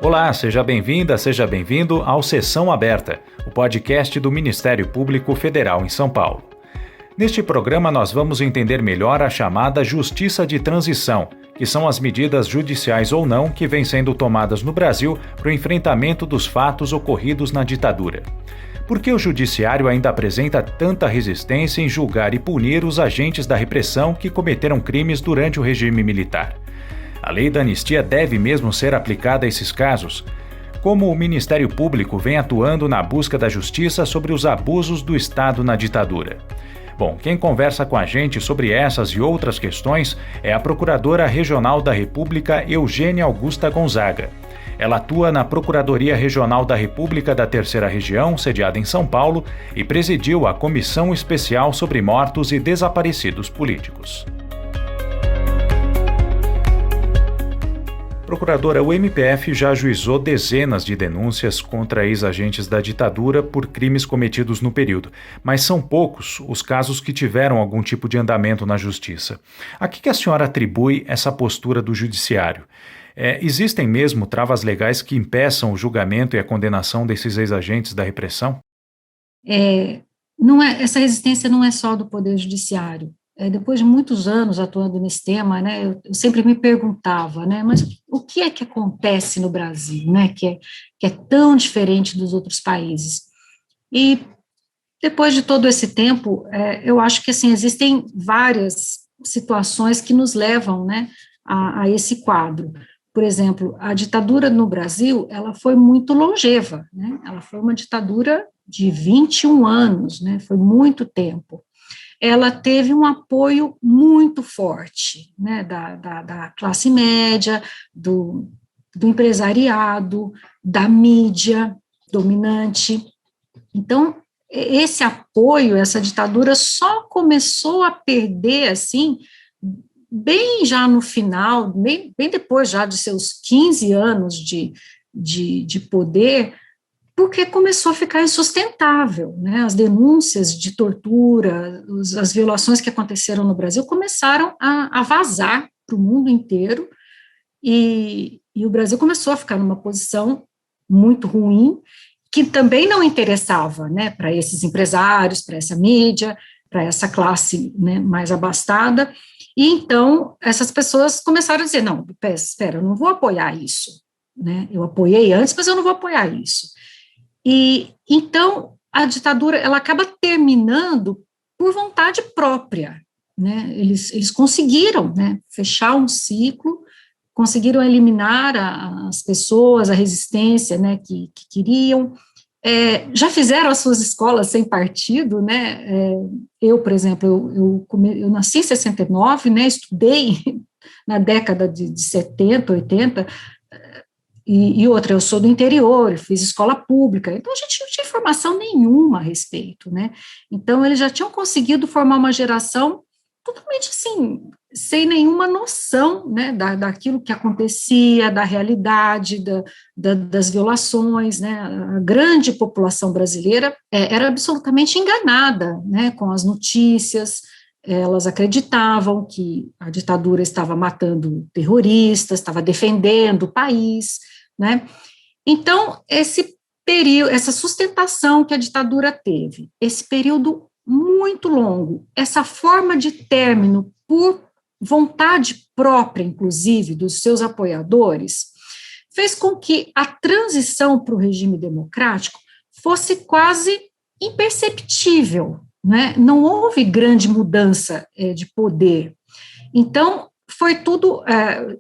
Olá, seja bem-vinda, seja bem-vindo ao Sessão Aberta, o podcast do Ministério Público Federal em São Paulo. Neste programa nós vamos entender melhor a chamada Justiça de Transição, que são as medidas judiciais ou não que vêm sendo tomadas no Brasil para o enfrentamento dos fatos ocorridos na ditadura. Por que o judiciário ainda apresenta tanta resistência em julgar e punir os agentes da repressão que cometeram crimes durante o regime militar? A lei da anistia deve mesmo ser aplicada a esses casos? Como o Ministério Público vem atuando na busca da justiça sobre os abusos do Estado na ditadura? Bom, quem conversa com a gente sobre essas e outras questões é a Procuradora Regional da República, Eugênia Augusta Gonzaga. Ela atua na Procuradoria Regional da República da Terceira Região, sediada em São Paulo, e presidiu a Comissão Especial sobre Mortos e Desaparecidos Políticos. Procuradora, o MPF já ajuizou dezenas de denúncias contra ex-agentes da ditadura por crimes cometidos no período, mas são poucos os casos que tiveram algum tipo de andamento na justiça. A que a senhora atribui essa postura do judiciário? Existem mesmo travas legais que impeçam o julgamento e a condenação desses ex-agentes da repressão? Essa resistência não é só do Poder Judiciário. Depois de muitos anos atuando nesse tema, né, eu sempre me perguntava, né, mas o que é que acontece no Brasil, né, que é tão diferente dos outros países? E depois de todo esse tempo, eu acho que assim, existem várias situações que nos levam, né, a esse quadro. Por exemplo, a ditadura no Brasil, ela foi muito longeva, né, ela foi uma ditadura de 21 anos, né, foi muito tempo. Ela teve um apoio muito forte, né, da classe média, do empresariado, da mídia dominante. Então, esse apoio, essa ditadura só começou a perder, assim, bem já no final, bem depois já de seus 15 anos de poder, porque começou a ficar insustentável, né? As denúncias de tortura, as violações que aconteceram no Brasil começaram a vazar para o mundo inteiro, e o Brasil começou a ficar numa posição muito ruim, que também não interessava, né, para esses empresários, para essa mídia, para essa classe, né, mais abastada, e então essas pessoas começaram a dizer, não, espera, eu não vou apoiar isso, né? Eu apoiei antes, mas eu não vou apoiar isso. E então a ditadura ela acaba terminando por vontade própria, né? Eles conseguiram, né, fechar um ciclo, conseguiram eliminar as pessoas, a resistência, né, que queriam. Já fizeram as suas escolas sem partido, né? Eu, por exemplo, eu nasci em 69, né? Estudei na década de 70, 80. E outra, eu sou do interior, eu fiz escola pública, então a gente não tinha informação nenhuma a respeito, né? Então eles já tinham conseguido formar uma geração totalmente assim, sem nenhuma noção, né, daquilo que acontecia, da realidade, das violações, né? A grande população brasileira era absolutamente enganada, né, com as notícias. Elas acreditavam que a ditadura estava matando terroristas, estava defendendo o país, né? Então, esse período, essa sustentação que a ditadura teve, esse período muito longo, essa forma de término por vontade própria, inclusive, dos seus apoiadores, fez com que a transição para o regime democrático fosse quase imperceptível, né? Não houve grande mudança de poder. Então, foi tudo,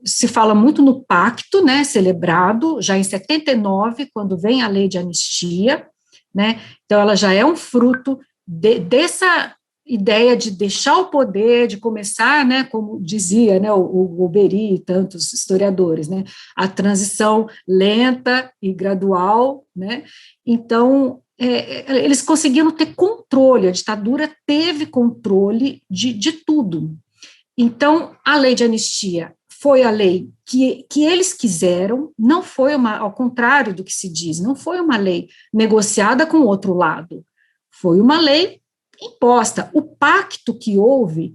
se fala muito no pacto, né, celebrado já em 79, quando vem a lei de anistia, né? Então ela já é um fruto dessa ideia de deixar o poder, de começar, né, como dizia, né, o Beri e tantos historiadores, né, a transição lenta e gradual, né? Então eles conseguiram ter controle, a ditadura teve controle de tudo. Então, a lei de anistia foi a lei que eles quiseram, não foi ao contrário do que se diz, não foi uma lei negociada com o outro lado, foi uma lei imposta. O pacto que houve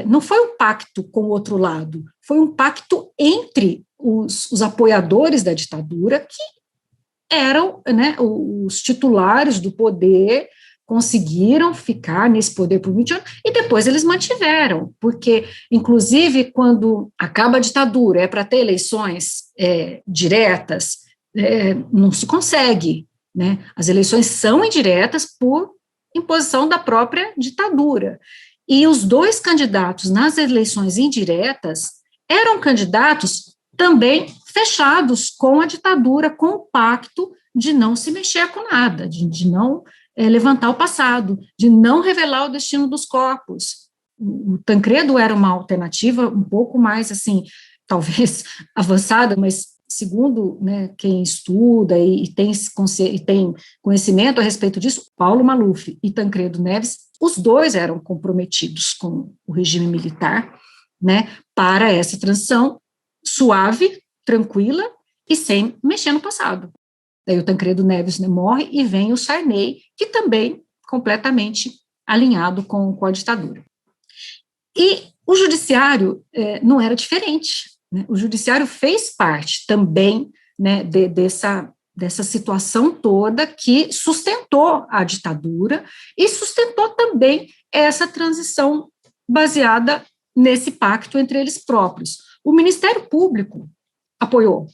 não foi um pacto com o outro lado, foi um pacto entre os apoiadores da ditadura, que eram, né, os titulares do poder, conseguiram ficar nesse poder por 20 anos, e depois eles mantiveram, porque, inclusive, quando acaba a ditadura, é para ter eleições diretas, não se consegue, né? As eleições são indiretas por imposição da própria ditadura. E os dois candidatos nas eleições indiretas eram candidatos também fechados com a ditadura, com o pacto de não se mexer com nada, de não levantar o passado, de não revelar o destino dos corpos. O Tancredo era uma alternativa um pouco mais, assim, talvez avançada, mas segundo, né, quem estuda e tem conhecimento a respeito disso, Paulo Maluf e Tancredo Neves, os dois eram comprometidos com o regime militar, né, para essa transição suave, tranquila e sem mexer no passado. Daí o Tancredo Neves, né, morre e vem o Sarney, que também completamente alinhado com a ditadura. E o judiciário não era diferente, né? O judiciário fez parte também, né, dessa situação toda que sustentou a ditadura e sustentou também essa transição baseada nesse pacto entre eles próprios. O Ministério Público apoiou,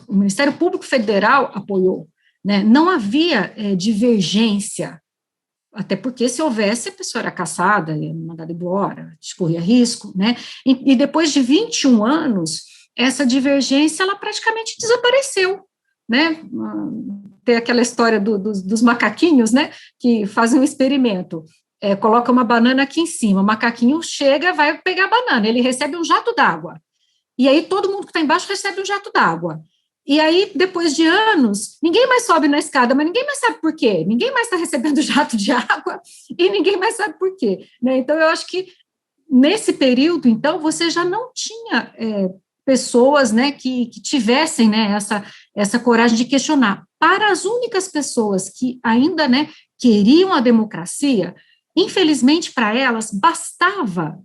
o Ministério Público Federal apoiou, né? Não havia divergência, até porque se houvesse, a pessoa era cassada, mandada embora, corria risco, né? E depois de 21 anos, essa divergência, ela praticamente desapareceu, né? Tem aquela história dos macaquinhos, né, que fazem um experimento, coloca uma banana aqui em cima, o macaquinho chega, vai pegar a banana, ele recebe um jato d'água, e aí todo mundo que está embaixo recebe um jato d'água. E aí, depois de anos, ninguém mais sobe na escada, mas ninguém mais sabe por quê. Ninguém mais está recebendo jato de água e ninguém mais sabe por quê, né? Então, eu acho que nesse período, então, você já não tinha pessoas, né, que tivessem, né, essa coragem de questionar. Para as únicas pessoas que ainda, né, queriam a democracia, infelizmente para elas bastava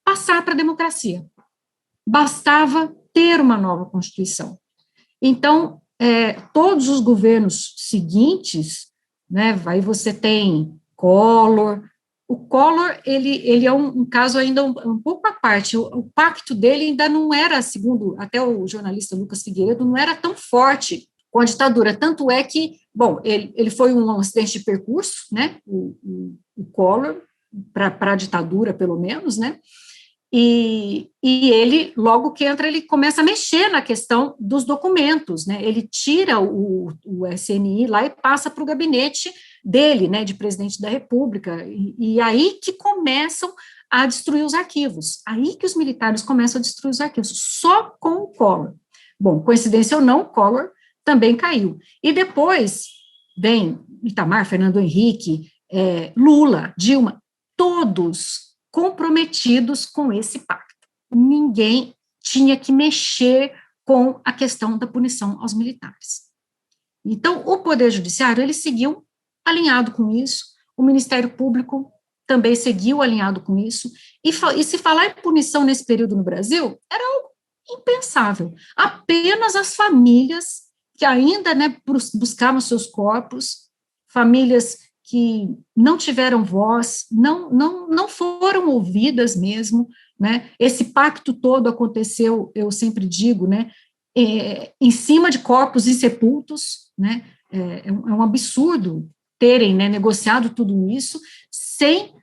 passar para a democracia, bastava ter uma nova Constituição. Então, todos os governos seguintes, né, aí você tem Collor. O Collor, ele é um caso ainda um pouco à parte. O pacto dele ainda não era, segundo até o jornalista Lucas Figueiredo, não era tão forte com a ditadura. Tanto é que, bom, ele foi um acidente de percurso, né, o Collor, para a ditadura, pelo menos, né, e ele, logo que entra, ele começa a mexer na questão dos documentos, né? Ele tira o SNI lá e passa para o gabinete dele, né, de presidente da República, e aí que começam a destruir os arquivos, aí que os militares começam a destruir os arquivos, só com o Collor. Bom, coincidência ou não, o Collor também caiu. E depois vem Itamar, Fernando Henrique, Lula, Dilma, todos comprometidos com esse pacto. Ninguém tinha que mexer com a questão da punição aos militares. Então, o Poder Judiciário, ele seguiu alinhado com isso, o Ministério Público também seguiu alinhado com isso, e se falar em punição nesse período no Brasil, era algo impensável. Apenas as famílias que ainda, né, buscavam seus corpos, famílias que não tiveram voz, não foram ouvidas mesmo, né? Esse pacto todo aconteceu, eu sempre digo, né, em cima de corpos insepultos, né? É um absurdo terem, né, negociado tudo isso sem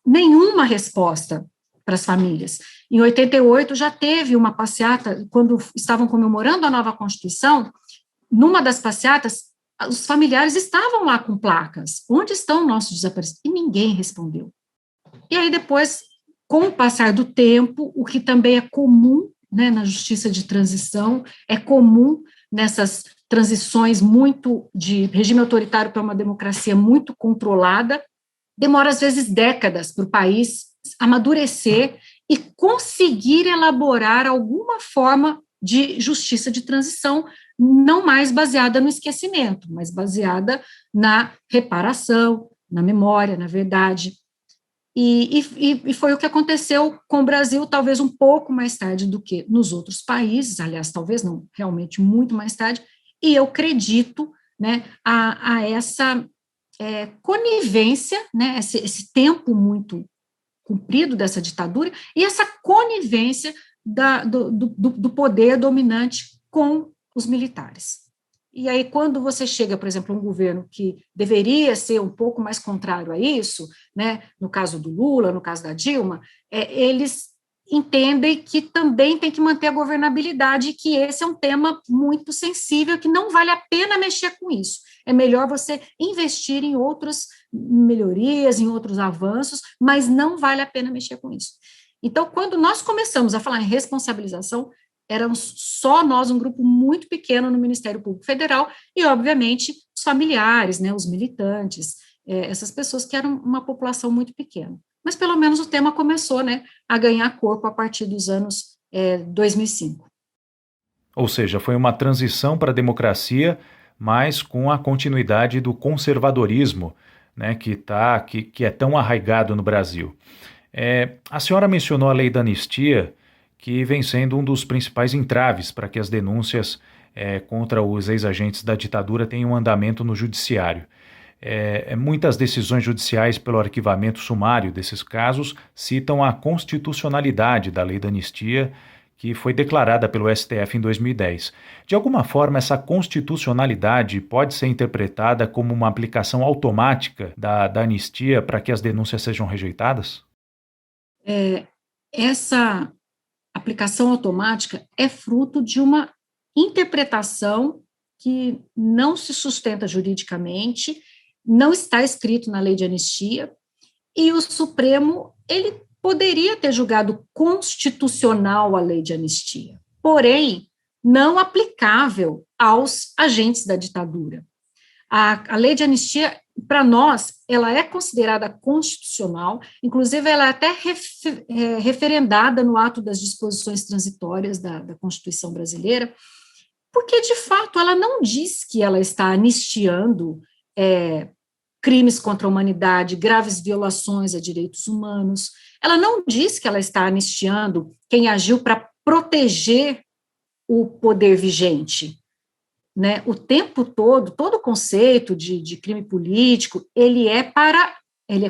nenhuma resposta para as famílias. Em 88 já teve uma passeata, quando estavam comemorando a nova Constituição, numa das passeatas, os familiares estavam lá com placas, onde estão nossos desaparecidos? E ninguém respondeu. E aí depois, com o passar do tempo, o que também é comum, né, na justiça de transição, é comum nessas transições muito de regime autoritário para uma democracia muito controlada, demora às vezes décadas para o país amadurecer e conseguir elaborar alguma forma de justiça de transição, não mais baseada no esquecimento, mas baseada na reparação, na memória, na verdade. E foi o que aconteceu com o Brasil, talvez um pouco mais tarde do que nos outros países, aliás, talvez não, realmente muito mais tarde, e eu acredito, né, a essa conivência, né, esse tempo muito cumprido dessa ditadura, e essa conivência do poder dominante com os militares. E aí, quando você chega, por exemplo, a um governo que deveria ser um pouco mais contrário a isso, né, no caso do Lula, no caso da Dilma, eles entendem que também tem que manter a governabilidade, que esse é um tema muito sensível, que não vale a pena mexer com isso. É melhor você investir em outras melhorias, em outros avanços, mas não vale a pena mexer com isso. Então, quando nós começamos a falar em responsabilização, éramos só nós, um grupo muito pequeno no Ministério Público Federal, e, obviamente, os familiares, né, os militantes, essas pessoas que eram uma população muito pequena. Mas, pelo menos, o tema começou, né, a ganhar corpo a partir dos anos 2005. Ou seja, foi uma transição para a democracia, mas com a continuidade do conservadorismo, né, que é tão arraigado no Brasil. A senhora mencionou a lei da anistia, que vem sendo um dos principais entraves para que as denúncias contra os ex-agentes da ditadura tenham andamento no judiciário. Muitas decisões judiciais pelo arquivamento sumário desses casos citam a constitucionalidade da lei da anistia, que foi declarada pelo STF em 2010. De alguma forma, essa constitucionalidade pode ser interpretada como uma aplicação automática da anistia para que as denúncias sejam rejeitadas? Essa aplicação automática é fruto de uma interpretação que não se sustenta juridicamente, não está escrito na lei de anistia, e o Supremo, ele poderia ter julgado constitucional a lei de anistia, porém, não aplicável aos agentes da ditadura. A lei de anistia, para nós, ela é considerada constitucional, inclusive ela é até referendada no ato das disposições transitórias da Constituição brasileira, porque, de fato, ela não diz que ela está anistiando crimes contra a humanidade, graves violações a direitos humanos, ela não diz que ela está anistiando quem agiu para proteger o poder vigente, né? O tempo todo o conceito de crime político, ele é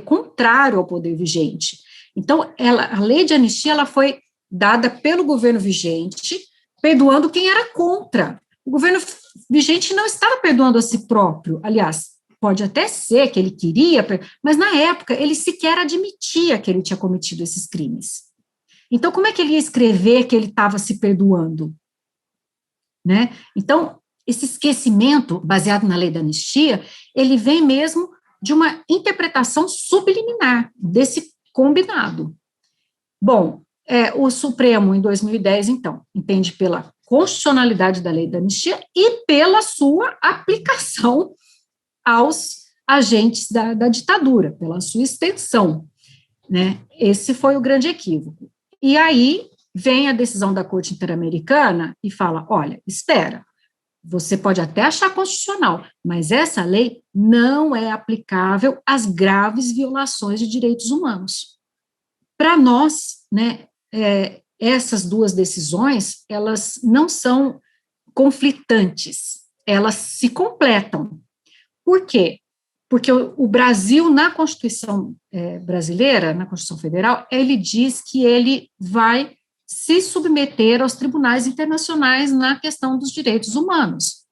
contrário ao poder vigente. Então, a lei de anistia, ela foi dada pelo governo vigente, perdoando quem era contra. O governo vigente não estava perdoando a si próprio, aliás, pode até ser que ele queria, mas na época ele sequer admitia que ele tinha cometido esses crimes. Então, como é que ele ia escrever que ele estava se perdoando? Né? Então, esse esquecimento, baseado na lei da anistia, ele vem mesmo de uma interpretação subliminar desse combinado. Bom, o Supremo, em 2010, então, entende pela constitucionalidade da lei da anistia e pela sua aplicação aos agentes da ditadura, pela sua extensão, né? Esse foi o grande equívoco. E aí vem a decisão da Corte Interamericana e fala, olha, espera, você pode até achar constitucional, mas essa lei não é aplicável às graves violações de direitos humanos. Para nós, né, essas duas decisões, elas não são conflitantes, elas se completam. Por quê? Porque o Brasil, na Constituição brasileira, na Constituição Federal, ele diz que ele vai se submeter aos tribunais internacionais na questão dos direitos humanos.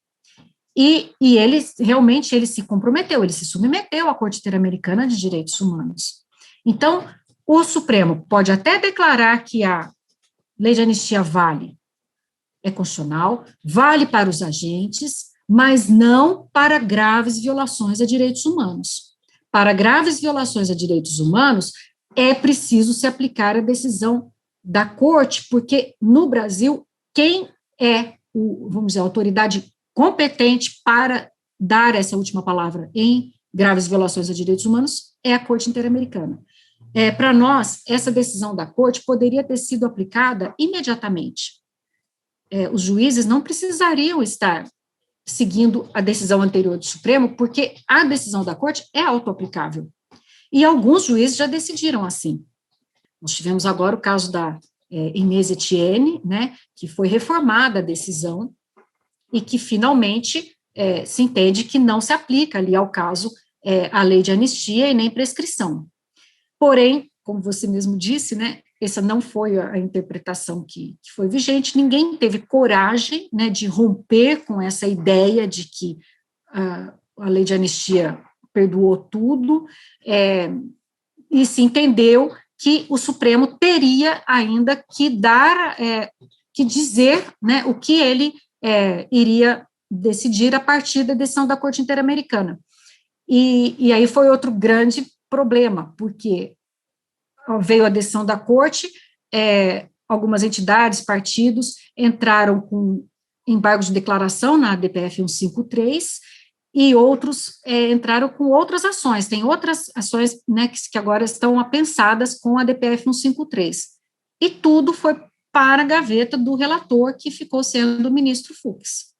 E ele realmente ele se comprometeu, ele se submeteu à Corte Interamericana de Direitos Humanos. Então, o Supremo pode até declarar que a lei de anistia é constitucional, vale para os agentes, mas não para graves violações a direitos humanos. Para graves violações a direitos humanos, é preciso se aplicar a decisão da Corte, porque no Brasil, quem é, vamos dizer, a autoridade competente para dar essa última palavra em graves violações a direitos humanos é a Corte Interamericana. Para nós, essa decisão da Corte poderia ter sido aplicada imediatamente. Os juízes não precisariam estar seguindo a decisão anterior do Supremo, porque a decisão da Corte é autoaplicável. E alguns juízes já decidiram assim. Nós tivemos agora o caso da Inês Etienne, né, que foi reformada a decisão e que finalmente se entende que não se aplica ali ao caso a lei de anistia e nem prescrição. Porém, como você mesmo disse, né, essa não foi a interpretação que foi vigente, ninguém teve coragem, né, de romper com essa ideia de que a lei de anistia perdoou tudo, e se entendeu que o Supremo teria ainda que dar, que dizer, né, o que ele iria decidir a partir da decisão da Corte Interamericana. E aí foi outro grande problema, porque veio a decisão da Corte, algumas entidades, partidos, entraram com embargo de declaração na DPF 153, e outros entraram com outras ações. Tem outras ações, né, que agora estão apensadas com a DPF 153. E tudo foi para a gaveta do relator, que ficou sendo o ministro Fux.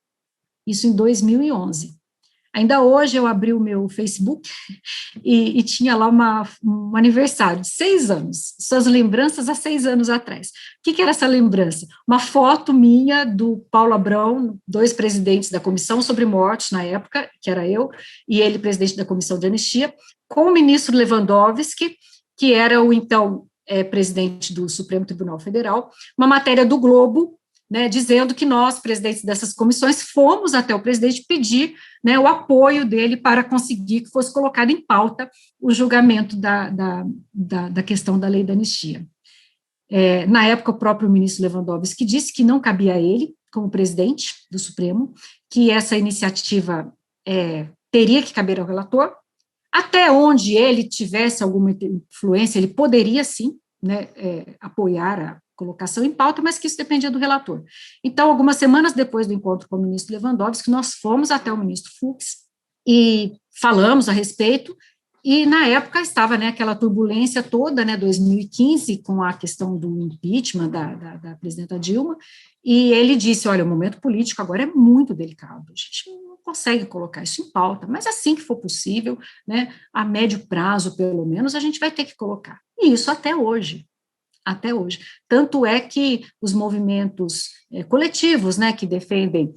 Isso em 2011. Ainda hoje eu abri o meu Facebook e tinha lá um aniversário de 6 anos, suas lembranças há 6 anos atrás. O que era essa lembrança? Uma foto minha do Paulo Abrão, 2 presidentes da Comissão sobre Mortes na época, que era eu, e ele presidente da Comissão de Anistia, com o ministro Lewandowski, que era o então presidente do Supremo Tribunal Federal, uma matéria do Globo, né, dizendo que nós, presidentes dessas comissões, fomos até o presidente pedir, né, o apoio dele para conseguir que fosse colocado em pauta o julgamento da questão da lei da anistia. Na época, o próprio ministro Lewandowski disse que não cabia a ele, como presidente do Supremo, que essa iniciativa teria que caber ao relator, até onde ele tivesse alguma influência, ele poderia sim, né, apoiar a colocação em pauta, mas que isso dependia do relator. Então, algumas semanas depois do encontro com o ministro Lewandowski, nós fomos até o ministro Fux e falamos a respeito, e na época estava, né, aquela turbulência toda, né, 2015, com a questão do impeachment da presidenta Dilma, e ele disse, olha, o momento político agora é muito delicado, a gente não consegue colocar isso em pauta, mas assim que for possível, né, a médio prazo, pelo menos, a gente vai ter que colocar. E isso até hoje. Até hoje. Tanto é que os movimentos coletivos, né, que defendem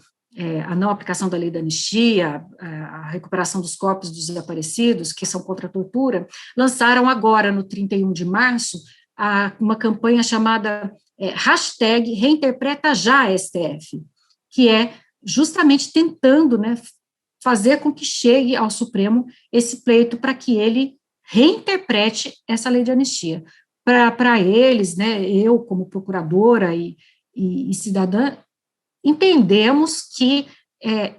a não aplicação da lei da anistia, a recuperação dos corpos dos desaparecidos, que são contra a tortura, lançaram agora, no 31 de março, uma campanha chamada hashtag Reinterpreta Já STF, que é justamente tentando, né, fazer com que chegue ao Supremo esse pleito para que ele reinterprete essa lei de anistia. Para eles, né, eu como procuradora e cidadã, entendemos que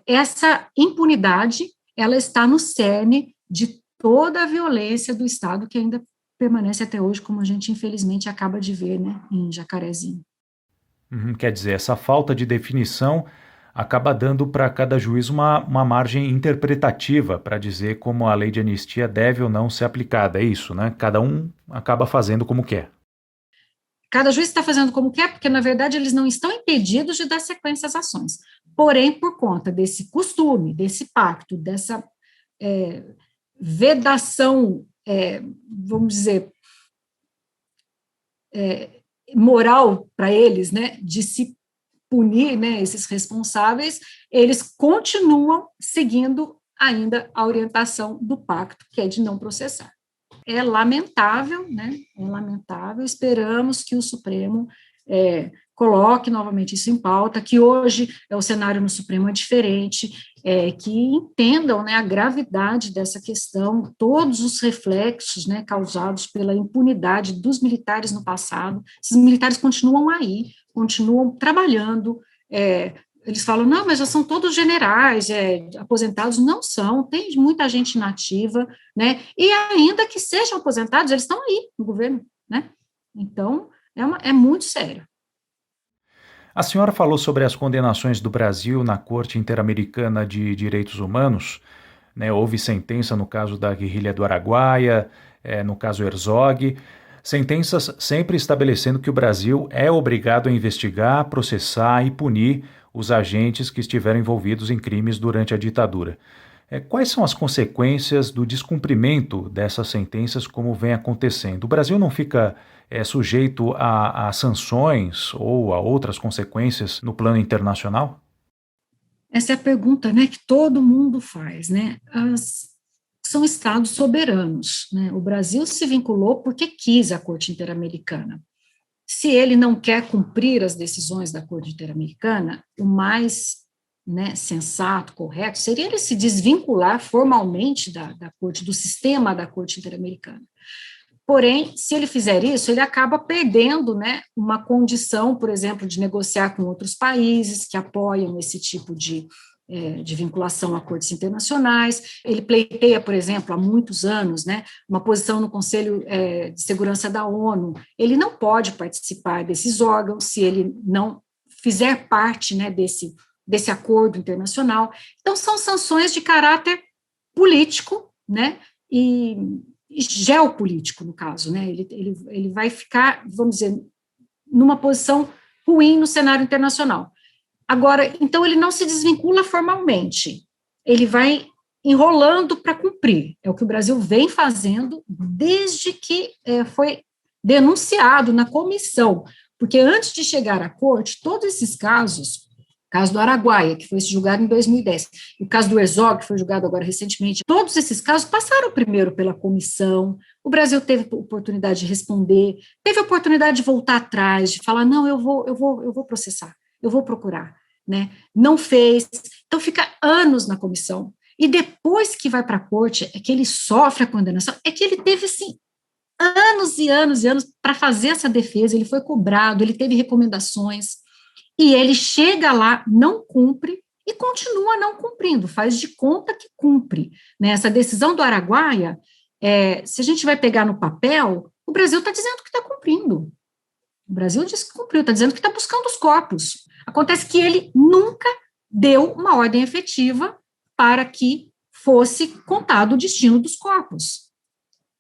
essa impunidade, ela está no cerne de toda a violência do Estado, que ainda permanece até hoje, como a gente infelizmente acaba de ver, né, em Jacarezinho. Quer dizer, essa falta de definição acaba dando para cada juiz uma margem interpretativa para dizer como a lei de anistia deve ou não ser aplicada, é isso, né? Cada um acaba fazendo como quer. Cada juiz está fazendo como quer, porque, na verdade, eles não estão impedidos de dar sequência às ações. Porém, por conta desse costume, desse pacto, dessa vedação, vamos dizer, moral para eles, né, de se punir, né, esses responsáveis, eles continuam seguindo ainda a orientação do pacto, que é de não processar. É lamentável, né, é lamentável, esperamos que o Supremo coloque novamente isso em pauta, que hoje o cenário no Supremo é diferente, que entendam, né, a gravidade dessa questão, todos os reflexos, né, causados pela impunidade dos militares no passado. Esses militares continuam aí, continuam trabalhando, eles falam, não, mas já são todos generais, aposentados, não são, tem muita gente inativa, né, e ainda que sejam aposentados, eles estão aí no governo, né, então é muito sério. A senhora falou sobre as condenações do Brasil na Corte Interamericana de Direitos Humanos, né, houve sentença no caso da guerrilha do Araguaia, no caso Herzog, sentenças sempre estabelecendo que o Brasil é obrigado a investigar, processar e punir os agentes que estiveram envolvidos em crimes durante a ditadura. Quais são as consequências do descumprimento dessas sentenças como vem acontecendo? O Brasil não fica sujeito a sanções ou a outras consequências no plano internacional? Essa é a pergunta, né, que todo mundo faz, né? São estados soberanos, né? O Brasil se vinculou porque quis a Corte Interamericana. Se ele não quer cumprir as decisões da Corte Interamericana, o mais, né, sensato, correto, seria ele se desvincular formalmente da Corte, do sistema da Corte Interamericana. Porém, se ele fizer isso, ele acaba perdendo, né, uma condição, por exemplo, de negociar com outros países que apoiam esse tipo de vinculação a cortes internacionais. Ele pleiteia, por exemplo, há muitos anos, né, uma posição no Conselho de Segurança da ONU. Ele não pode participar desses órgãos se ele não fizer parte, né, desse acordo internacional. Então, são sanções de caráter político, né, e geopolítico, no caso, né, ele vai ficar, vamos dizer, numa posição ruim no cenário internacional. Agora, então, ele não se desvincula formalmente, ele vai enrolando para cumprir, é o que o Brasil vem fazendo desde que foi denunciado na comissão, porque antes de chegar à corte, todos esses casos, o caso do Araguaia, que foi julgado em 2010, e o caso do Herzog, que foi julgado agora recentemente, todos esses casos passaram primeiro pela comissão, o Brasil teve oportunidade de responder, teve oportunidade de voltar atrás, de falar, não, eu vou processar, eu vou procurar, né? Não fez, então fica anos na comissão, e depois que vai para a corte, é que ele sofre a condenação, é que ele teve, assim, anos e anos e anos para fazer essa defesa, ele foi cobrado, ele teve recomendações, e ele chega lá, não cumpre, e continua não cumprindo, faz de conta que cumpre, né? Essa decisão do Araguaia, se a gente vai pegar no papel, o Brasil está dizendo que está cumprindo, o Brasil diz que cumpriu, está dizendo que está buscando os corpos, acontece que ele nunca deu uma ordem efetiva para que fosse contado o destino dos corpos,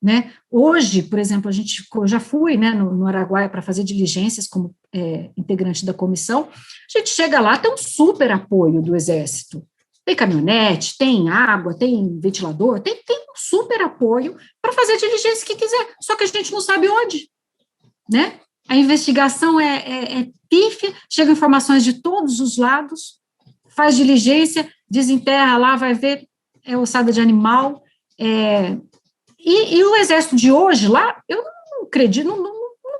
né? Hoje, por exemplo, eu já fui, né, no Araguaia para fazer diligências como integrante da comissão, a gente chega lá, tem um super apoio do Exército, tem caminhonete, tem água, tem ventilador, tem um super apoio para fazer a diligência que quiser, só que a gente não sabe onde, né? A investigação é pífia, chegam informações de todos os lados, faz diligência, desenterra lá, vai ver, ossada de animal, e o Exército de hoje lá, eu não acredito, não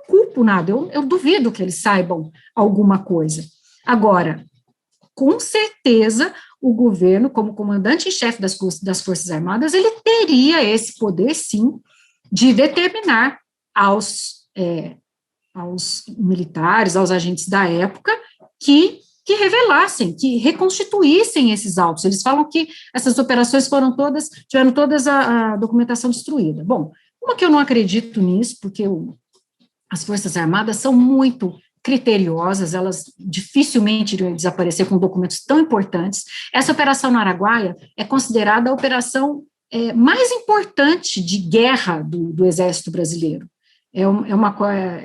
culpo nada, eu duvido que eles saibam alguma coisa. Agora, com certeza, o governo, como comandante-em-chefe das Forças Armadas, ele teria esse poder, sim, de determinar aos militares, aos agentes da época, que revelassem, que reconstituíssem esses autos. Eles falam que essas operações tiveram todas a documentação destruída. Bom, uma que eu não acredito nisso, porque as Forças Armadas são muito criteriosas, elas dificilmente iriam desaparecer com documentos tão importantes. Essa operação no Araguaia é considerada a operação mais importante de guerra do Exército Brasileiro. É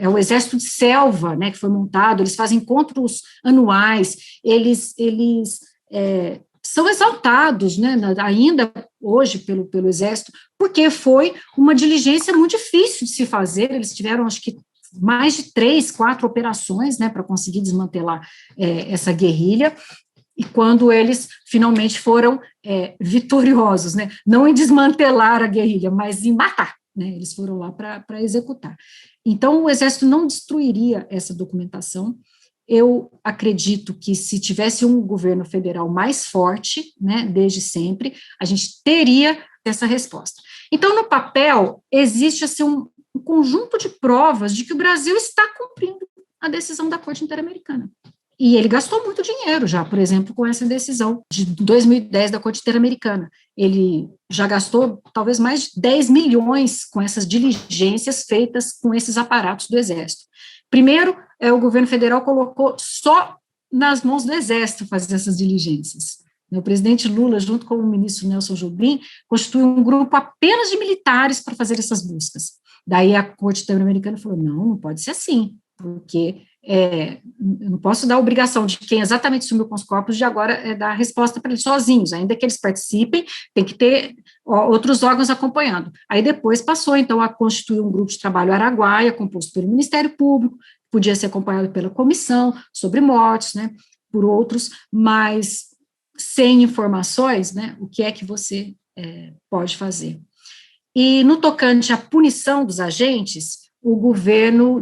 o Exército de Selva, né, que foi montado, eles fazem encontros anuais, eles são exaltados, né, ainda hoje pelo Exército, porque foi uma diligência muito difícil de se fazer, eles tiveram, acho que, mais de 3, 4 operações, né, para conseguir desmantelar essa guerrilha, e quando eles finalmente foram vitoriosos, né, não em desmantelar a guerrilha, mas em matar, né, eles foram lá para executar. Então, o Exército não destruiria essa documentação. Eu acredito que se tivesse um governo federal mais forte, né, desde sempre, a gente teria essa resposta. Então, no papel, existe assim, um conjunto de provas de que o Brasil está cumprindo a decisão da Corte Interamericana. E ele gastou muito dinheiro já, por exemplo, com essa decisão de 2010 da Corte Interamericana. Ele já gastou talvez mais de 10 milhões com essas diligências feitas com esses aparatos do Exército. Primeiro, o governo federal colocou só nas mãos do Exército fazer essas diligências. O presidente Lula, junto com o ministro Nelson Jobim, constituiu um grupo apenas de militares para fazer essas buscas. Daí a Corte Interamericana falou, não pode ser assim. porque eu não posso dar a obrigação de quem exatamente sumiu com os corpos de agora dar a resposta para eles sozinhos, ainda que eles participem, tem que ter outros órgãos acompanhando. Aí depois passou, então, a constituir um grupo de trabalho araguaia, composto pelo Ministério Público, podia ser acompanhado pela comissão sobre mortes, né, por outros, mas sem informações, né, o que é que você pode fazer. E no tocante à punição dos agentes, o governo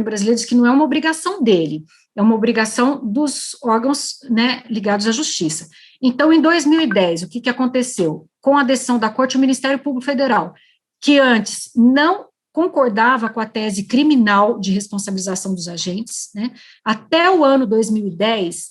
brasileiro diz que não é uma obrigação dele, é uma obrigação dos órgãos, né, ligados à justiça. Então, em 2010, o que aconteceu? Com a decisão da Corte, o Ministério Público Federal, que antes não concordava com a tese criminal de responsabilização dos agentes, né, até o ano 2010,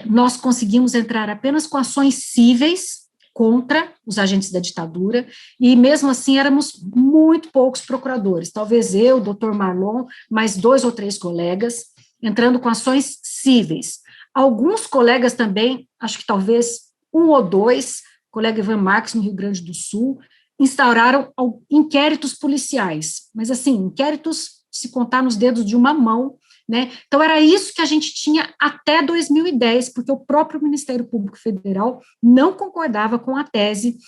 nós conseguimos entrar apenas com ações cíveis contra os agentes da ditadura, e mesmo assim éramos muito poucos procuradores, talvez eu, doutor Marlon, mais 2 ou 3 colegas, entrando com ações cíveis. Alguns colegas também, acho que talvez 1 ou 2, colega Ivan Marques, no Rio Grande do Sul, instauraram inquéritos policiais, mas assim, inquéritos se contar nos dedos de uma mão, né? Então, era isso que a gente tinha até 2010, porque o próprio Ministério Público Federal não concordava com a tese,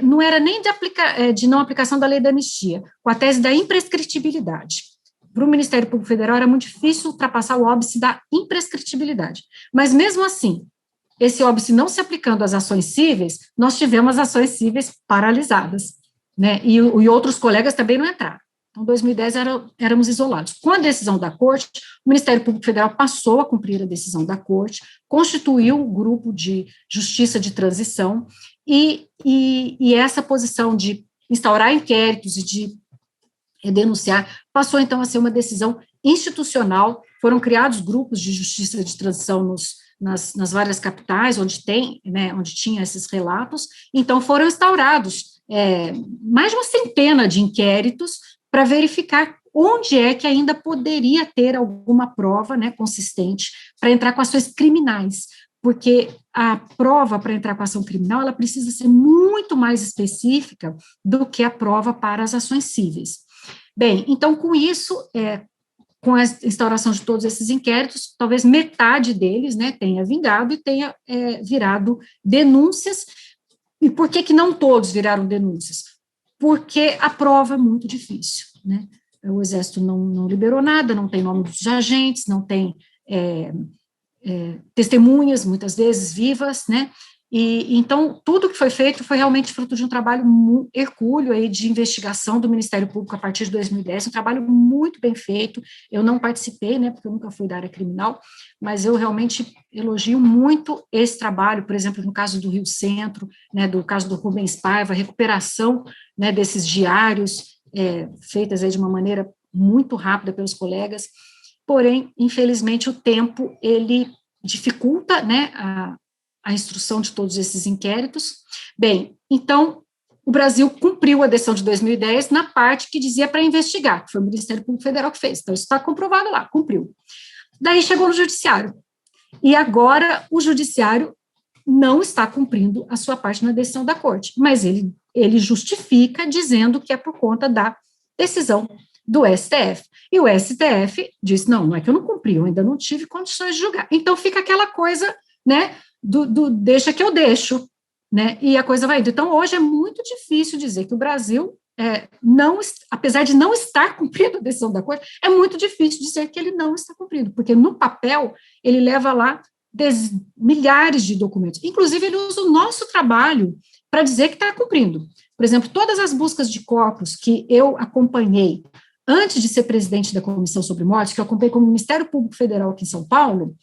não era nem de não aplicação da lei da anistia, com a tese da imprescritibilidade. Para o Ministério Público Federal era muito difícil ultrapassar o óbice da imprescritibilidade, mas mesmo assim, esse óbice não se aplicando às ações cíveis, nós tivemos ações cíveis paralisadas, né? E outros colegas também não entraram. Então, em 2010, éramos isolados. Com a decisão da Corte, o Ministério Público Federal passou a cumprir a decisão da Corte, constituiu um grupo de justiça de transição, e essa posição de instaurar inquéritos e de denunciar passou, então, a ser uma decisão institucional. Foram criados grupos de justiça de transição nas várias capitais, onde tinha esses relatos, então foram instaurados mais de uma centena de inquéritos para verificar onde é que ainda poderia ter alguma prova, né, consistente para entrar com ações criminais, porque a prova para entrar com ação criminal, ela precisa ser muito mais específica do que a prova para as ações cíveis. Bem, então, com isso, com a instauração de todos esses inquéritos, talvez metade deles, né, tenha vingado e tenha virado denúncias. E por que não todos viraram denúncias? Porque a prova é muito difícil, né? O Exército não liberou nada, não tem nome dos agentes, não tem testemunhas, muitas vezes vivas, né? E então, tudo que foi feito foi realmente fruto de um trabalho hercúleo aí de investigação do Ministério Público a partir de 2010, um trabalho muito bem feito. Eu não participei, né, porque eu nunca fui da área criminal, mas eu realmente elogio muito esse trabalho, por exemplo, no caso do Rio Centro, né, do caso do Rubens Paiva, a recuperação, né, desses diários, feitas aí de uma maneira muito rápida pelos colegas, porém, infelizmente, o tempo, ele dificulta, né, a instrução de todos esses inquéritos. Bem, então, o Brasil cumpriu a decisão de 2010 na parte que dizia para investigar, que foi o Ministério Público Federal que fez, então isso está comprovado lá, cumpriu. Daí chegou no Judiciário, e agora o Judiciário não está cumprindo a sua parte na decisão da Corte, mas ele justifica dizendo que é por conta da decisão do STF. E o STF diz, não é que eu não cumpri, eu ainda não tive condições de julgar. Então fica aquela coisa, né, do deixa que eu deixo, né, e a coisa vai indo. Então hoje é muito difícil dizer que o Brasil, apesar de não estar cumprindo a decisão da Corte, é muito difícil dizer que ele não está cumprindo, porque no papel ele leva lá milhares de documentos, inclusive ele usa o nosso trabalho para dizer que está cumprindo. Por exemplo, todas as buscas de corpos que eu acompanhei antes de ser presidente da Comissão sobre Mortes, que eu acompanhei como Ministério Público Federal aqui em São Paulo,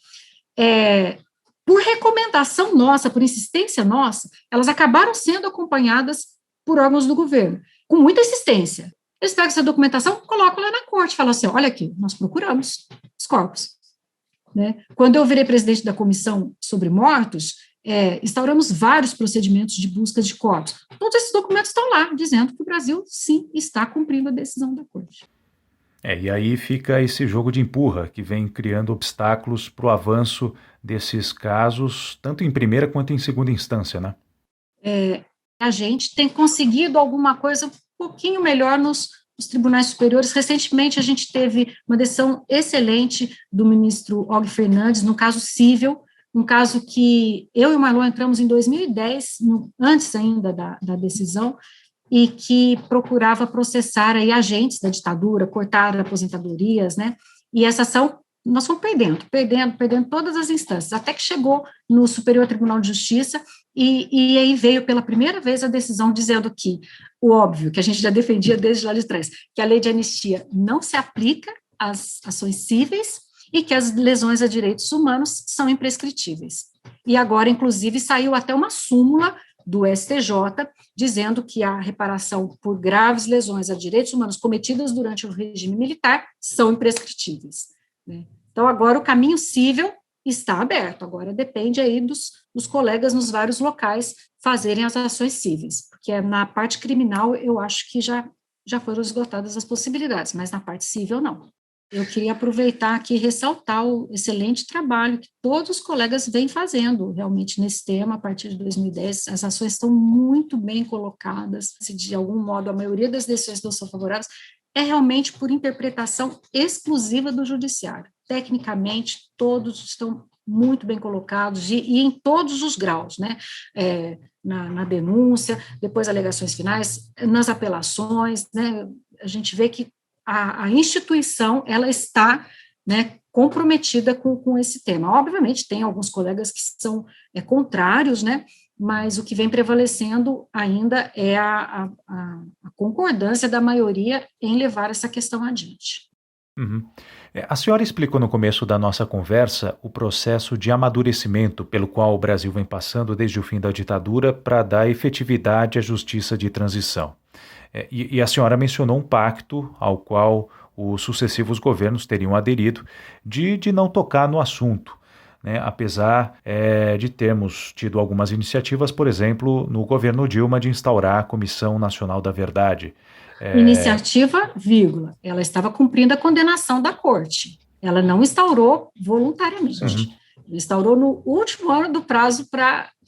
por recomendação nossa, por insistência nossa, elas acabaram sendo acompanhadas por órgãos do governo, com muita insistência. Eles pegam essa documentação, colocam lá na corte, falam assim, olha aqui, nós procuramos os corpos. Né? Quando eu virei presidente da Comissão sobre Mortos, instauramos vários procedimentos de busca de corpos. Todos esses documentos estão lá, dizendo que o Brasil, sim, está cumprindo a decisão da Corte. E aí fica esse jogo de empurra, que vem criando obstáculos para o avanço desses casos, tanto em primeira quanto em segunda instância, né? A gente tem conseguido alguma coisa um pouquinho melhor nos os tribunais superiores. Recentemente, a gente teve uma decisão excelente do ministro Og Fernandes, no caso cível, um caso que eu e o Marlon entramos em 2010, antes ainda da decisão, e que procurava processar aí agentes da ditadura, cortar aposentadorias, né, e essa ação nós fomos perdendo todas as instâncias, até que chegou no Superior Tribunal de Justiça, e aí veio pela primeira vez a decisão dizendo que o óbvio, que a gente já defendia desde lá de trás, que a lei de anistia não se aplica às ações cíveis e que as lesões a direitos humanos são imprescritíveis. E agora, inclusive, saiu até uma súmula do STJ, dizendo que a reparação por graves lesões a direitos humanos cometidas durante o regime militar são imprescritíveis, né? Então, agora o caminho cível está aberto, agora depende aí dos colegas nos vários locais fazerem as ações cíveis, porque na parte criminal eu acho que já foram esgotadas as possibilidades, mas na parte civil não. Eu queria aproveitar aqui e ressaltar o excelente trabalho que todos os colegas vêm fazendo realmente nesse tema a partir de 2010. As ações estão muito bem colocadas, se de algum modo a maioria das decisões não são favoráveis, é realmente por interpretação exclusiva do judiciário. Tecnicamente, todos estão muito bem colocados e em todos os graus, né? Na denúncia, depois alegações finais, nas apelações, né? A gente vê que a instituição, ela está, né, comprometida com esse tema. Obviamente, tem alguns colegas que são contrários, né, mas o que vem prevalecendo ainda é a concordância da maioria em levar essa questão adiante. Uhum. A senhora explicou no começo da nossa conversa o processo de amadurecimento pelo qual o Brasil vem passando desde o fim da ditadura para dar efetividade à justiça de transição. E a senhora mencionou um pacto ao qual os sucessivos governos teriam aderido de não tocar no assunto, né, apesar de termos tido algumas iniciativas, por exemplo, no governo Dilma, de instaurar a Comissão Nacional da Verdade. Iniciativa, vírgula, ela estava cumprindo a condenação da corte, ela não instaurou voluntariamente, ela instaurou no último ano do prazo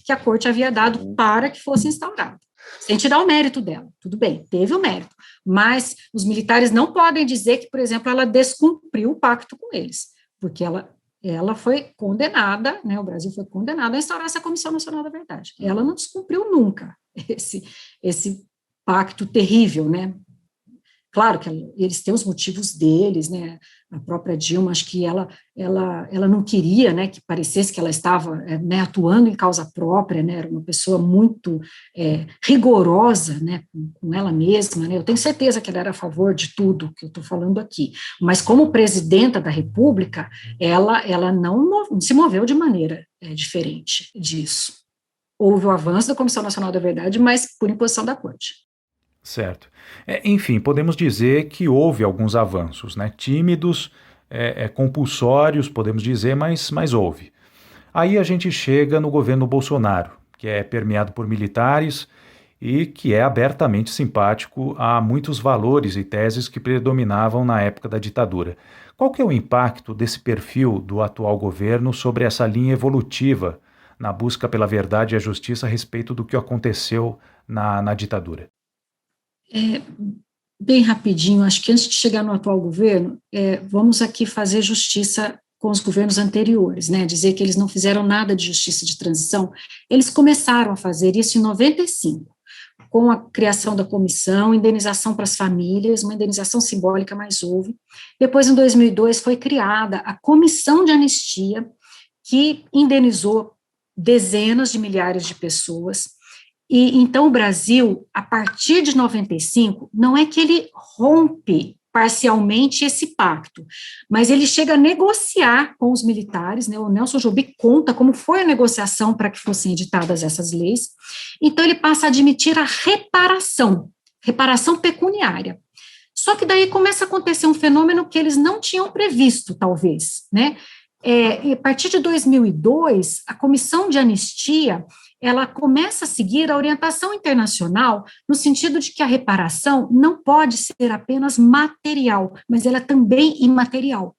que a corte havia dado para que fosse instaurado. Sem tirar o mérito dela, tudo bem, teve o mérito, mas os militares não podem dizer que, por exemplo, ela descumpriu o pacto com eles, porque ela foi condenada, né, o Brasil foi condenado a instaurar essa Comissão Nacional da Verdade. Ela não descumpriu nunca esse pacto terrível, né? Claro que eles têm os motivos deles, né? A própria Dilma, acho que ela não queria, né, que parecesse que ela estava, né, atuando em causa própria, né? Era uma pessoa muito rigorosa, né, com ela mesma, né? Eu tenho certeza que ela era a favor de tudo que eu estou falando aqui, mas como presidenta da República, ela não se moveu de maneira diferente disso. Houve o avanço da Comissão Nacional da Verdade, mas por imposição da Corte. Certo. Enfim, podemos dizer que houve alguns avanços, né? Tímidos, compulsórios, podemos dizer, mas houve. Aí a gente chega no governo Bolsonaro, que é permeado por militares e que é abertamente simpático a muitos valores e teses que predominavam na época da ditadura. Qual que é o impacto desse perfil do atual governo sobre essa linha evolutiva na busca pela verdade e a justiça a respeito do que aconteceu na ditadura? Bem rapidinho, acho que antes de chegar no atual governo, vamos aqui fazer justiça com os governos anteriores, né, dizer que eles não fizeram nada de justiça de transição. Eles começaram a fazer isso em 95, com a criação da comissão, indenização para as famílias, uma indenização simbólica, mas houve. Depois, em 2002, foi criada a Comissão de Anistia, que indenizou dezenas de milhares de pessoas. E então o Brasil, a partir de 95, não é que ele rompe parcialmente esse pacto, mas ele chega a negociar com os militares, né? O Nelson Jobim conta como foi a negociação para que fossem editadas essas leis. Então ele passa a admitir a reparação pecuniária. Só que daí começa a acontecer um fenômeno que eles não tinham previsto, talvez, né? A partir de 2002, a Comissão de Anistia, ela começa a seguir a orientação internacional no sentido de que a reparação não pode ser apenas material, mas ela é também imaterial.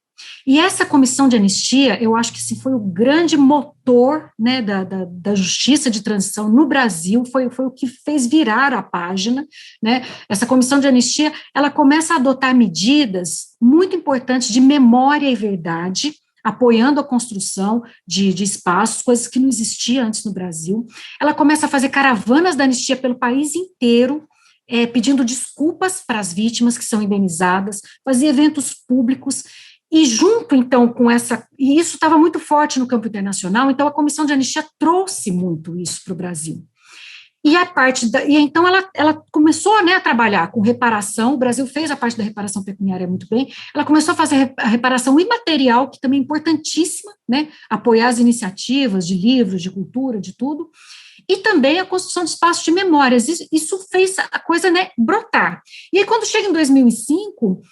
E essa comissão de anistia, eu acho que esse foi o grande motor, né, da justiça de transição no Brasil, foi o que fez virar a página, né. Essa comissão de anistia, ela começa a adotar medidas muito importantes de memória e verdade, apoiando a construção de espaços, coisas que não existiam antes no Brasil. Ela começa a fazer caravanas da anistia pelo país inteiro, pedindo desculpas para as vítimas que são indenizadas, fazia eventos públicos. E junto, então, com e isso estava muito forte no campo internacional, então a Comissão de Anistia trouxe muito isso para o Brasil. E então ela começou, né, a trabalhar com reparação, o Brasil fez a parte da reparação pecuniária muito bem, ela começou a fazer a reparação imaterial, que também é importantíssima, né, apoiar as iniciativas de livros, de cultura, de tudo, e também a construção de espaços de memórias, isso fez a coisa, né, brotar. E aí, quando chega em 2005,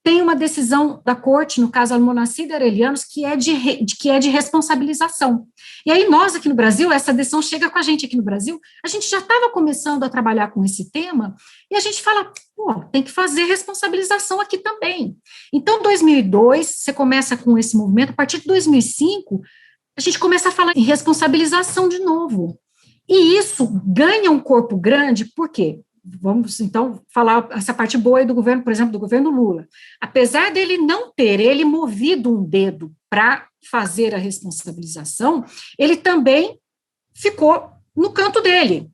tem uma decisão da corte, no caso Almonacid e Arelianos, que é de responsabilização. E aí nós aqui no Brasil, essa decisão chega com a gente aqui no Brasil, a gente já estava começando a trabalhar com esse tema, e a gente fala, pô, tem que fazer responsabilização aqui também. Então, em 2002, você começa com esse movimento, a partir de 2005, a gente começa a falar em responsabilização de novo. E isso ganha um corpo grande, por quê? Vamos, então, falar essa parte boa aí do governo, por exemplo, do governo Lula. Apesar dele não ter ele movido um dedo para fazer a responsabilização, ele também ficou no canto dele,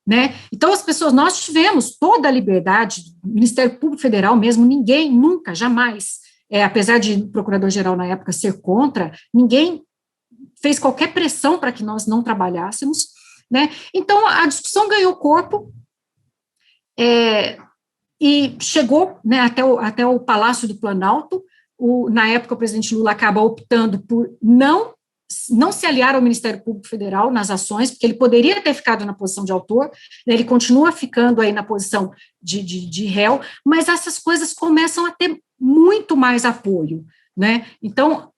né? Então, as pessoas, nós tivemos toda a liberdade, o Ministério Público Federal mesmo, ninguém, nunca, jamais, apesar de o procurador-geral na época ser contra, ninguém fez qualquer pressão para que nós não trabalhássemos, né? Então, a discussão ganhou corpo, e chegou, né, até o Palácio do Planalto. Na época, o presidente Lula acaba optando por não se aliar ao Ministério Público Federal nas ações, porque ele poderia ter ficado na posição de autor, né, ele continua ficando aí na posição de réu, mas essas coisas começam a ter muito mais apoio, né? Então,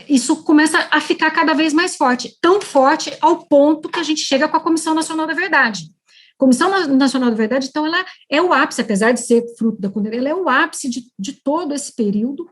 isso começa a ficar cada vez mais forte, tão forte ao ponto que a gente chega com a Comissão Nacional da Verdade. Comissão Nacional da Verdade, então, ela é o ápice, apesar de ser fruto da Condé, ela é o ápice de todo esse período,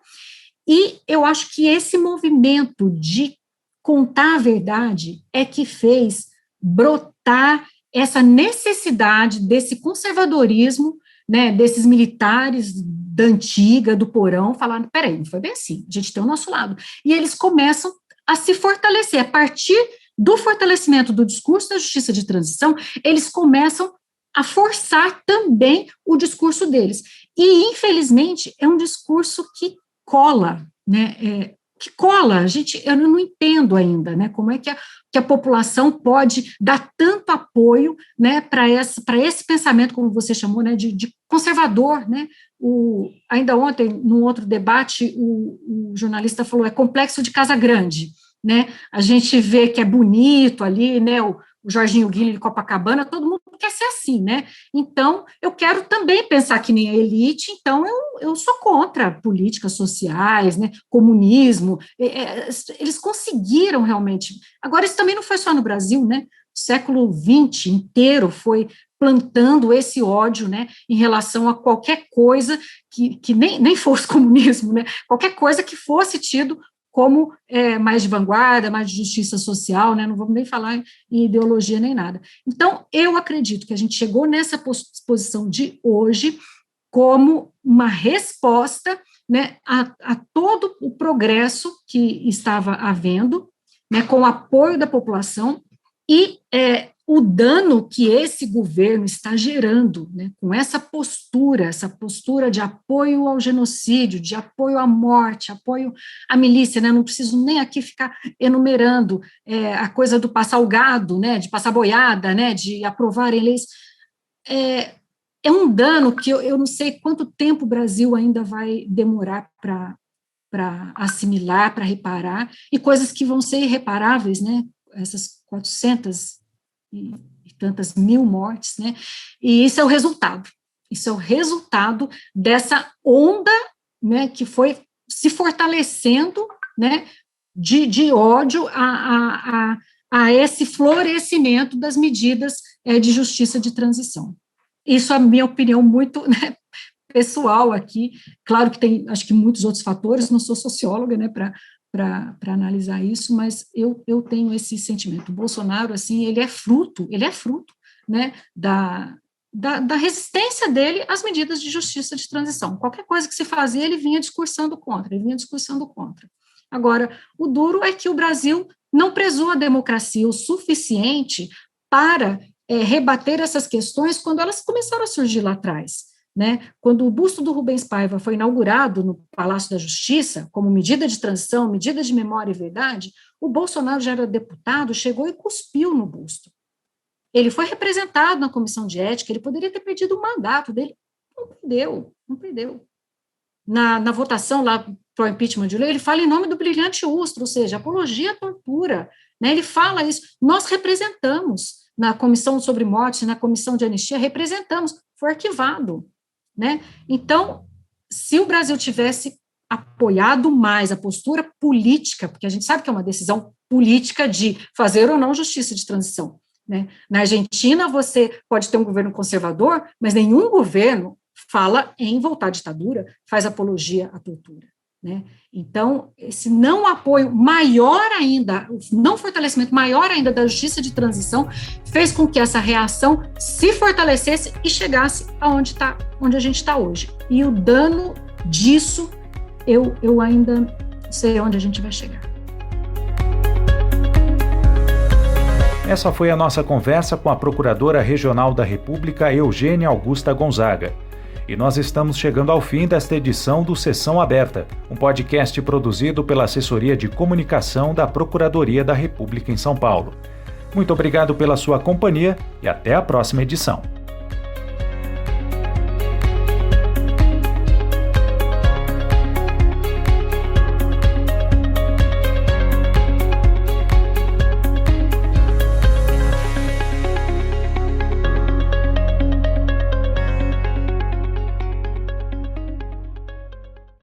e eu acho que esse movimento de contar a verdade é que fez brotar essa necessidade desse conservadorismo, né, desses militares da antiga, do porão, falando, peraí, não foi bem assim, a gente tem o nosso lado, e eles começam a se fortalecer, a partir do fortalecimento do discurso da justiça de transição, eles começam a forçar também o discurso deles. E, infelizmente, é um discurso que cola, né? Eu não entendo ainda, né? Como é que a população pode dar tanto apoio, né, para esse pensamento, como você chamou, né, de conservador, né? Ainda ontem, num outro debate, o jornalista falou, é complexo de Casa Grande, né? A gente vê que é bonito ali, né? O Jorginho Guilherme de Copacabana, todo mundo quer ser assim, né? Então, eu quero também pensar que nem a elite, então eu sou contra políticas sociais, né? Comunismo, eles conseguiram realmente. Agora, isso também não foi só no Brasil, né? O século XX inteiro foi plantando esse ódio, né, em relação a qualquer coisa que nem fosse comunismo, né? Qualquer coisa que fosse tido como mais de vanguarda, mais de justiça social, né, não vamos nem falar em ideologia nem nada. Então, eu acredito que a gente chegou nessa posição de hoje como uma resposta, né, a todo o progresso que estava havendo, né, com o apoio da população, e o dano que esse governo está gerando, né, com essa postura de apoio ao genocídio, de apoio à morte, apoio à milícia, né, não preciso nem aqui ficar enumerando a coisa do passar o gado, né, de passar boiada, né, de aprovarem leis, é um dano que eu não sei quanto tempo o Brasil ainda vai demorar para assimilar, para reparar, e coisas que vão ser irreparáveis, né, essas 400 e tantas mil mortes, né, e isso é o resultado dessa onda, né, que foi se fortalecendo, né, de ódio a esse florescimento das medidas de justiça de transição. Isso é a minha opinião muito, né, pessoal aqui. Claro que tem, acho que muitos outros fatores, não sou socióloga, né, para analisar isso, mas eu tenho esse sentimento. O Bolsonaro, assim, ele é fruto, né, da resistência dele às medidas de justiça de transição. Qualquer coisa que se fazia, ele vinha discursando contra. Agora, o duro é que o Brasil não prezou a democracia o suficiente para rebater essas questões quando elas começaram a surgir lá atrás. Né? Quando o busto do Rubens Paiva foi inaugurado no Palácio da Justiça, como medida de transição, medida de memória e verdade, o Bolsonaro já era deputado, chegou e cuspiu no busto. Ele foi representado na comissão de ética, ele poderia ter perdido o mandato dele, não perdeu. Na votação lá para o impeachment de Lula, ele fala em nome do brilhante Ustra, ou seja, apologia à tortura, né? Ele fala isso, nós representamos na comissão sobre morte, na comissão de anistia, representamos, foi arquivado, né? Então, se o Brasil tivesse apoiado mais a postura política, porque a gente sabe que é uma decisão política de fazer ou não justiça de transição, né? Na Argentina, você pode ter um governo conservador, mas nenhum governo fala em voltar à ditadura, faz apologia à tortura, né? Então, esse não apoio maior ainda, não fortalecimento maior ainda da justiça de transição, fez com que essa reação se fortalecesse e chegasse onde a gente está hoje. E o dano disso, eu ainda não sei onde a gente vai chegar. Essa foi a nossa conversa com a Procuradora Regional da República, Eugênia Augusta Gonzaga. E nós estamos chegando ao fim desta edição do Sessão Aberta, um podcast produzido pela Assessoria de Comunicação da Procuradoria da República em São Paulo. Muito obrigado pela sua companhia e até a próxima edição.